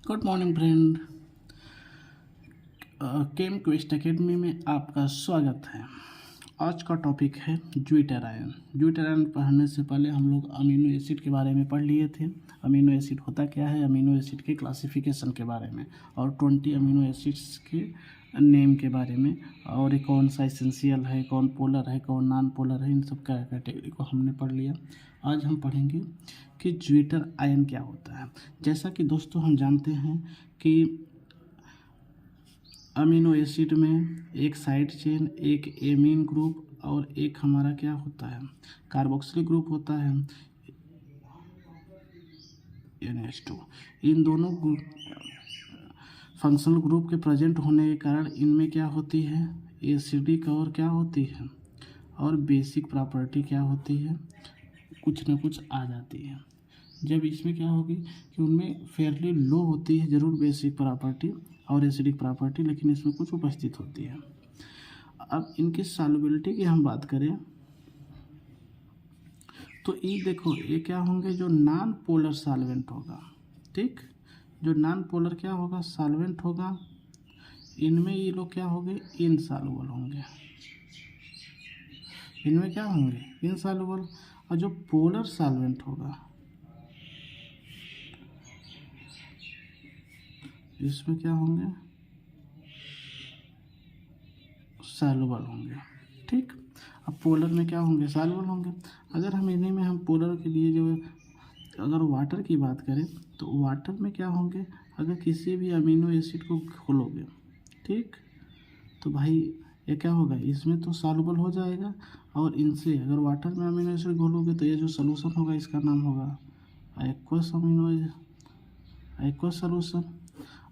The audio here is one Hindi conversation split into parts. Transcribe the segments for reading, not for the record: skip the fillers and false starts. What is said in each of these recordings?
Good morning friend. Chem Quest Academy में आपका स्वागत है। आज का टॉपिक है ज्विटर आयन। ज्विटर आयन पढ़ने से पहले हम लोग अमीनो एसिड के बारे में पढ़ लिए थे। अमीनो एसिड होता क्या है, अमीनो एसिड के क्लासिफिकेशन के बारे में और 20 अमीनो एसिड्स के नेम के बारे में, और ये कौन सा एसेंशियल है, कौन पोलर है, कौन नॉन पोलर है, इन सब का कैटेगरी को हमने पढ़ लिया। आज हम पढ़ेंगे कि ज्विटर आयन क्या होता है। जैसा कि दोस्तों हम जानते हैं कि अमीनो एसिड में एक साइड चेन, एक एमीन ग्रुप और एक हमारा क्या होता है, कार्बोक्सिलिक ग्रुप होता है NH2। इन दोनों फंक्शनल ग्रुप के प्रेजेंट होने के कारण इनमें क्या होती है, एसिडिक और क्या होती है और बेसिक प्रॉपर्टी क्या होती है, कुछ ना कुछ आ जाती है। जब इसमें क्या होगी कि उनमें फेयरली लो होती है जरूर बेसिक प्रॉपर्टी और एसिडिक प्रॉपर्टी, लेकिन इसमें कुछ उपस्थित होती है। अब इनकी सॉल्युबिलिटी की हम बात करें तो ये देखो, ये क्या होंगे, जो नॉन पोलर सॉल्वेंट होगा, ठीक, जो नॉन पोलर क्या होगा, सॉल्वेंट होगा, इनमें ये लोग क्या होंगे, इनसॉल्युबल होंगे। इनमें क्या होंगे, इनसॉल्युबल। और जो पोलर सॉल्वेंट होगा इसमें क्या होंगे, सॉल्युबल होंगे, ठीक। अब पोलर में क्या होंगे, सॉल्युबल होंगे। अगर हम इन्हीं में हम पोलर के लिए जो अगर वाटर की बात करें तो वाटर में क्या होंगे, अगर किसी भी अमीनो एसिड को घोलोगे, ठीक, तो भाई ये क्या होगा, इसमें तो सॉल्युबल हो जाएगा। और इनसे अगर वाटर में अमीनो एसिड घोलोगे तो ये जो सॉल्यूशन होगा इसका नाम होगा एक्वस सॉल्यूशन।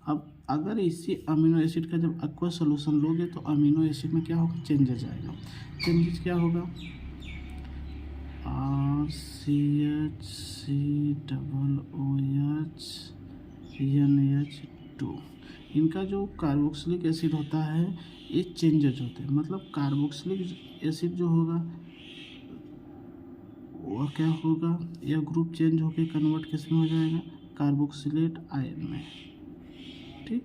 अब अगर इसी अमीनो एसिड का जब एक्वस सॉल्यूशन लोगे तो अमीनो एसिड में क्या होगा, चेंजेस आएगा। चेंजेस क्या होगा, RCHCOOH इनका जो कार्बोक्सिलिक एसिड होता है ये चेंजेस होते हैं। मतलब कार्बोक्सिलिक एसिड जो होगा वो क्या होगा, यह ग्रुप चेंज होकर कन्वर्ट किस में हो जाएगा, कार्बोक्सिलेट आयन में, ठीक।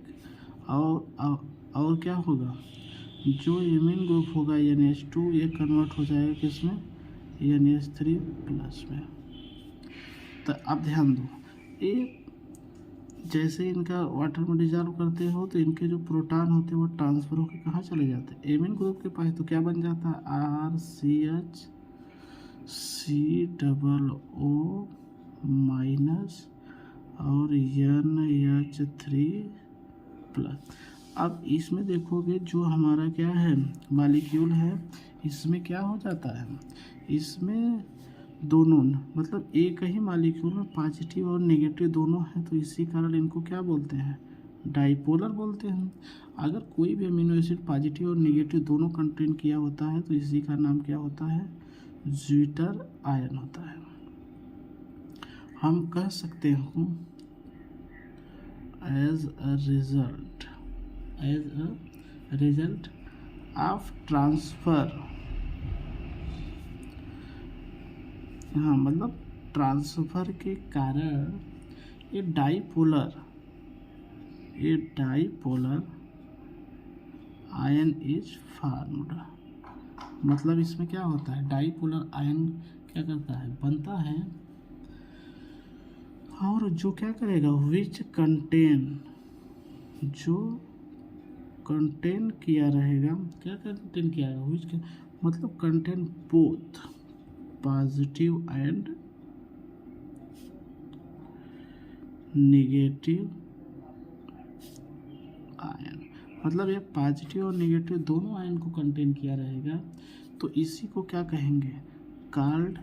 और क्या होगा, जो एमीन ग्रुप होगा NH2 ये कन्वर्ट हो जाएगा किस में, NH3 प्लस में। तो अब ध्यान दो, ये जैसे इनका वाटर में डिजॉल्व करते हो तो इनके जो प्रोटॉन होते हैं वो ट्रांसफर होकर कहाँ चले जाते हैं, एमीन ग्रुप के पास। तो क्या बन जाता है, RCHCOO माइनस और NH3 प्लस। अब इसमें देखोगे जो हमारा क्या है मॉलिक्यूल है, इसमें क्या हो जाता है, इसमें दोनों मतलब एक ही मॉलिक्यूल में पॉजिटिव और नेगेटिव दोनों है, तो इसी कारण इनको क्या बोलते हैं, डाइपोलर बोलते हैं। अगर कोई भी अमीनो एसिड पॉजिटिव और नेगेटिव दोनों कंटेन किया होता है तो इसी का नाम क्या होता है, ज्विटर आयन होता है। हम कह सकते हैं as a result of transfer, हाँ मतलब ट्रांसफर के कारण ये डाइपोलर आयन इज फॉर्म्ड। मतलब इसमें क्या होता है, डाइपोलर आयन क्या करता है, बनता है, और जो क्या करेगा, विच कंटेन, जो कंटेन किया रहेगा, क्या कंटेन किया रहेगा, विच मतलब contain both positive and negative ion. मतलब ये पॉजिटिव और नेगेटिव दोनों आयन को कंटेन किया रहेगा, तो इसी को क्या कहेंगे, कॉल्ड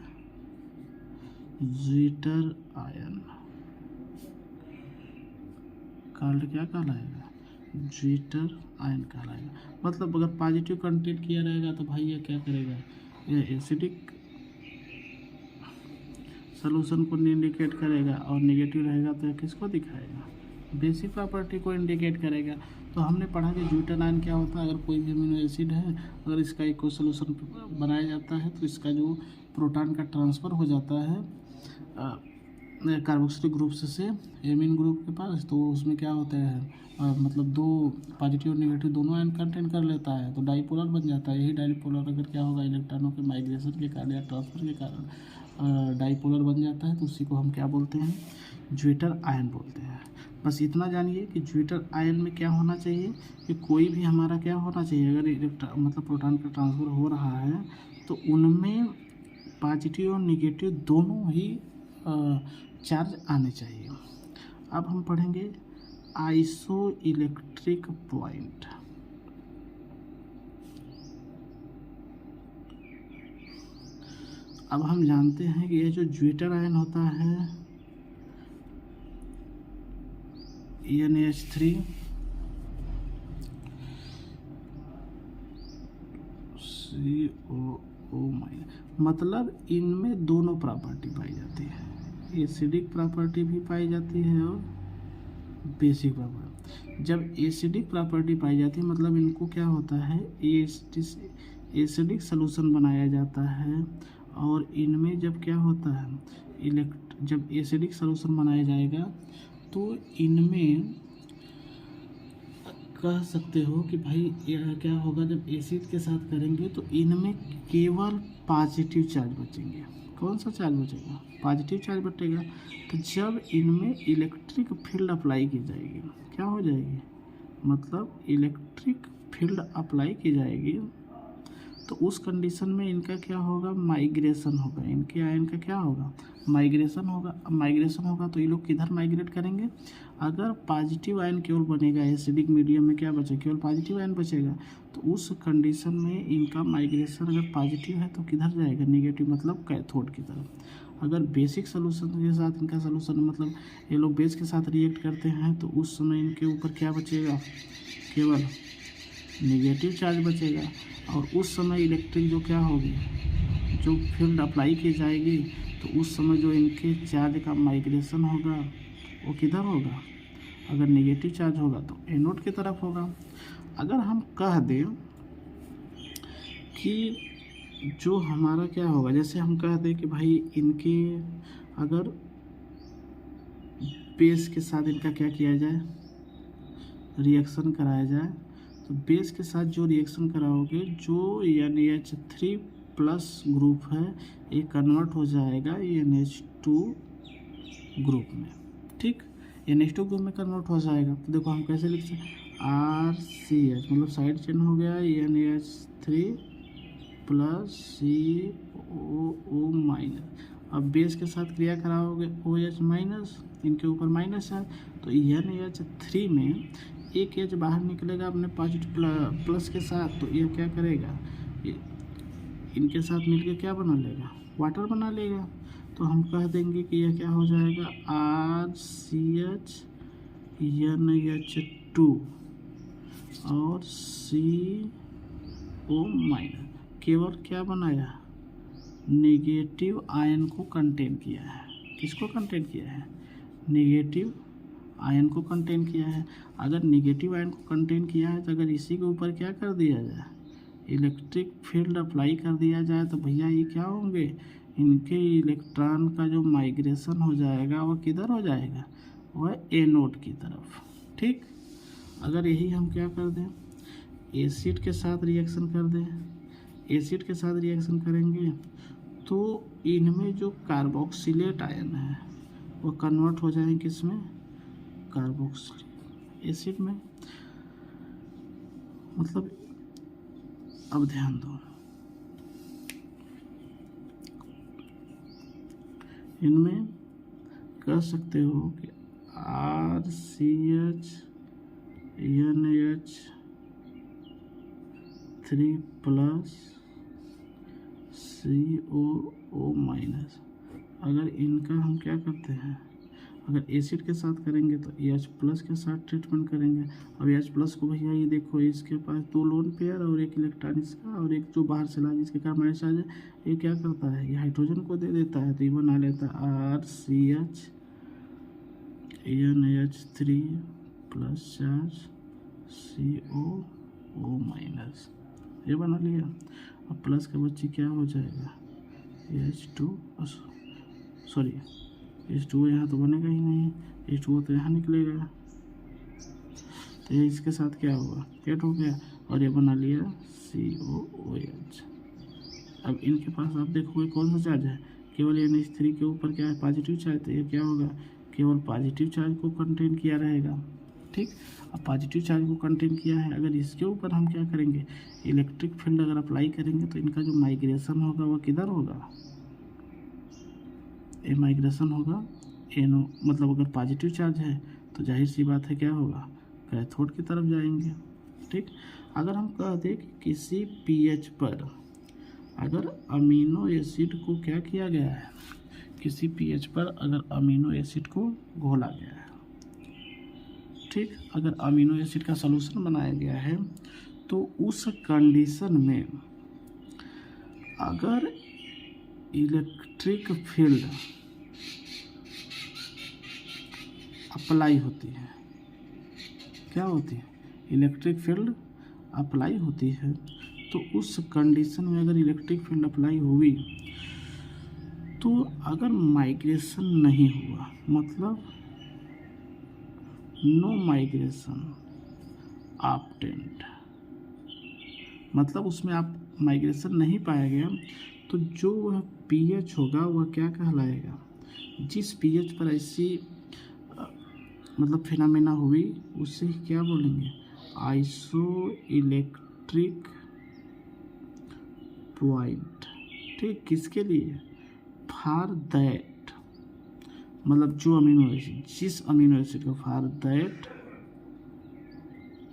ज्विटर आयन। कॉल्ड क्या कहलाएगा, ज्विटर आयन कहलाएगा। मतलब अगर पॉजिटिव कंटेंट किया रहेगा तो भाई ये क्या करेगा, ये एसिडिक सॉल्यूशन को इंडिकेट करेगा, और नेगेटिव रहेगा तो किसको दिखाएगा, बेसिक प्रॉपर्टी को इंडिकेट करेगा। तो हमने पढ़ा कि ज्विटर आयन क्या होता है, अगर कोई भी अमीनो एसिड है अगर इसका एक सॉल्यूशन बनाया जाता है तो इसका जो प्रोटॉन का ट्रांसफ़र हो जाता है कार्बोक्सिलिक ग्रुप से एमीन ग्रुप के पास, तो उसमें क्या होता है मतलब दो पॉजिटिव और नेगेटिव दोनों आयन कंटेन कर लेता है, तो डाईपोलर बन जाता है। यही डाईपोलर अगर क्या होगा इलेक्ट्रॉनों के माइग्रेशन के कारण या ट्रांसफर के कारण डाईपोलर बन जाता है, तो उसी को हम क्या बोलते हैं, ज्विटर आयन बोलते हैं। बस इतना जानिए कि ज्विटर आयन में क्या होना चाहिए कि कोई भी हमारा क्या होना चाहिए, अगर इलेक्ट्रॉन मतलब प्रोटॉन का ट्रांसफर हो रहा है तो उनमें पॉजिटिव और निगेटिव दोनों ही चार्ज आने चाहिए। अब हम पढ़ेंगे आइसो इलेक्ट्रिक पॉइंट। अब हम जानते हैं कि यह जो ज्विटर आयन होता है NH3 CO⁻, मतलब इनमें दोनों प्रॉपर्टी पाई जाती है, एसिडिक प्रॉपर्टी भी पाई जाती है और बेसिक प्रॉपर्टी। जब एसिडिक प्रॉपर्टी पाई जाती है मतलब इनको क्या होता है, एसिडिक सॉल्यूशन बनाया जाता है, और इनमें जब क्या होता है जब एसिडिक सॉल्यूशन बनाया जाएगा तो इनमें कह सकते हो कि भाई क्या होगा, जब एसिड के साथ करेंगे तो इनमें केवल पॉजिटिव चार्ज बचेंगे। कौन सा चार्ज बचेगा, पॉजिटिव चार्ज बचेगा। तो जब इनमें इलेक्ट्रिक फील्ड अप्लाई की जाएगी, क्या हो जाएगी, मतलब इलेक्ट्रिक फील्ड अप्लाई की जाएगी, तो उस कंडीशन में इनका क्या होगा, माइग्रेशन होगा। इनके आयन का क्या होगा, माइग्रेशन होगा। अब माइग्रेशन होगा तो ये लोग किधर माइग्रेट करेंगे, अगर पॉजिटिव आयन केवल बनेगा, एसिडिक मीडियम में क्या बचेगा, केवल पॉजिटिव आयन बचेगा, तो उस कंडीशन में इनका माइग्रेशन अगर पॉजिटिव है तो किधर जाएगा, नेगेटिव, मतलब कैथोड की तरफ। अगर बेसिक सोल्यूशन के साथ इनका सोल्यूशन मतलब ये लोग बेस के साथ रिएक्ट करते हैं तो उस समय इनके ऊपर क्या बचेगा, केवल नेगेटिव चार्ज बचेगा। और उस समय इलेक्ट्रिक जो क्या होगी, जो फील्ड अप्लाई की जाएगी, तो उस समय जो इनके चार्ज का माइग्रेशन होगा वो किधर होगा, अगर नेगेटिव चार्ज होगा तो एनोड की तरफ होगा। अगर हम कह दें कि जो हमारा क्या होगा, जैसे हम कह दें कि भाई इनके अगर बेस के साथ इनका क्या किया जाए, रिएक्शन कराया जाए, तो बेस के साथ जो रिएक्शन कराओगे, जो NH3 प्लस ग्रुप है ये कन्वर्ट हो जाएगा NH2 ग्रुप में, ठीक, NH2 ग्रुप में कन्वर्ट हो जाएगा। तो देखो हम कैसे लिख सकते हैं, RCH मतलब साइड चेन हो गया NH3 प्लस CO⁻। अब बेस के साथ क्रिया कराओगे OH माइनस, इनके ऊपर माइनस है, तो NH3 में एक एच बाहर निकलेगा अपने पॉजिटिव प्लस के साथ, तो ये क्या करेगा, इनके साथ मिलके क्या बना लेगा, वाटर बना लेगा। तो हम कह देंगे कि यह क्या हो जाएगा, RCH NH2 और CO⁻, केवल क्या बनाया, नेगेटिव आयन को कंटेन किया है। किसको कंटेन किया है, नेगेटिव आयन को कंटेन किया है। अगर नेगेटिव आयन को कंटेन किया है तो अगर इसी के ऊपर क्या कर दिया जाए, इलेक्ट्रिक फील्ड अप्लाई कर दिया जाए, तो भैया ये क्या होंगे, इनके इलेक्ट्रॉन का जो माइग्रेशन हो जाएगा वह किधर हो जाएगा, वह एनोड की तरफ, ठीक। अगर यही हम क्या कर दें, एसिड के साथ रिएक्शन कर दें, एसिड के साथ रिएक्शन करेंगे तो इनमें जो कार्बोक्सिलेट आयन है वो कन्वर्ट हो जाएंगे किसमें, कार्बोक्सिलिक एसिड में। मतलब अब ध्यान दो, इनमें कह सकते हो कि RCH NH3 प्लस CO⁻। अगर इनका हम क्या करते हैं, अगर एसिड के साथ करेंगे तो H प्लस के साथ ट्रीटमेंट करेंगे। अब H प्लस को भैया ये देखो, इसके पास 2 लोन पेयर और एक इलेक्ट्रॉन इसका और एक जो बाहर से ला जिसके कारण माइनस चार्ज है, ये क्या करता है, ये हाइड्रोजन को दे देता है, तो ये बना लेता है RCH NH3 plus charge CO⁻, ये बना लिया। अब प्लस के बच्चे क्या हो जाएगा, H2 सॉरी H2O यहाँ तो बनेगा ही नहीं, H2O तो यहाँ निकलेगा, तो ये इसके साथ क्या हुआ, कैट हो गया और ये बना लिया COOH। अब इनके पास आप देखोगे कौन सा चार्ज है, केवल NH3 के ऊपर क्या है, पॉजिटिव चार्ज, तो ये क्या होगा, केवल पॉजिटिव चार्ज को कंटेन किया रहेगा। ठीक, अब पॉजिटिव चार्ज को कंटेन किया है, अगर इसके ऊपर हम क्या करेंगे, इलेक्ट्रिक फील्ड अगर अप्लाई करेंगे तो इनका जो माइग्रेशन होगा वो किधर होगा, ये माइग्रेशन होगा NO, मतलब अगर पॉजिटिव चार्ज है तो जाहिर सी बात है क्या होगा, कैथोड की तरफ जाएंगे। ठीक, अगर हम कह दें कि किसी pH पर अगर अमीनो एसिड को क्या किया गया है, किसी pH पर अगर अमीनो एसिड को घोला गया है, ठीक, अगर अमीनो एसिड का सॉल्यूशन बनाया गया है, तो उस कंडीशन में अगर इलेक्ट्रिक फील्ड अप्लाई होती है, क्या होती है, इलेक्ट्रिक फील्ड अप्लाई होती है, तो उस कंडीशन में अगर इलेक्ट्रिक फील्ड अप्लाई हुई तो अगर माइग्रेशन नहीं हुआ, मतलब नो माइग्रेशन ऑब्टेन्ड, मतलब उसमें आप माइग्रेशन नहीं पाया गया, तो जो वह pH होगा वह क्या कहलाएगा, जिस pH पर ऐसी मतलब फिनोमेना हुई उससे क्या बोलेंगे, आइसो इलेक्ट्रिक पॉइंट। ठीक, किसके लिए, फॉर दैट, मतलब जो अमीनो एसिड, जिस अमीनो एसिड को, फॉर दैट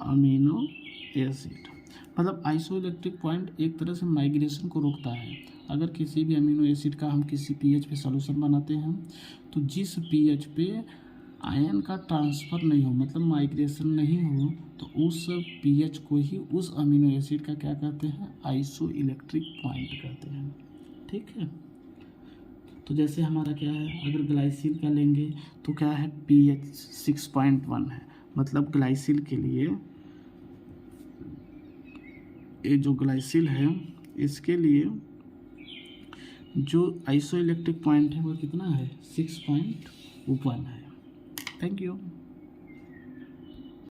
अमीनो एसिड, मतलब आइसो इलेक्ट्रिक पॉइंट एक तरह से माइग्रेशन को रोकता है। अगर किसी भी अमीनो एसिड का हम किसी pH पे सॉल्यूशन बनाते हैं, तो जिस pH पे आयन का ट्रांसफ़र नहीं हो, मतलब माइग्रेशन नहीं हो, तो उस pH को ही उस अमीनो एसिड का क्या कहते हैं, आइसो इलेक्ट्रिक पॉइंट कहते हैं। ठीक है, तो जैसे हमारा क्या है, अगर ग्लाइसिल का लेंगे तो क्या है, pH 6.1 है, मतलब ग्लाइसिल के लिए, ये जो ग्लाइसिल है इसके लिए जो आइसो इलेक्ट्रिक पॉइंट है वो कितना है, 6.1 है। Thank you.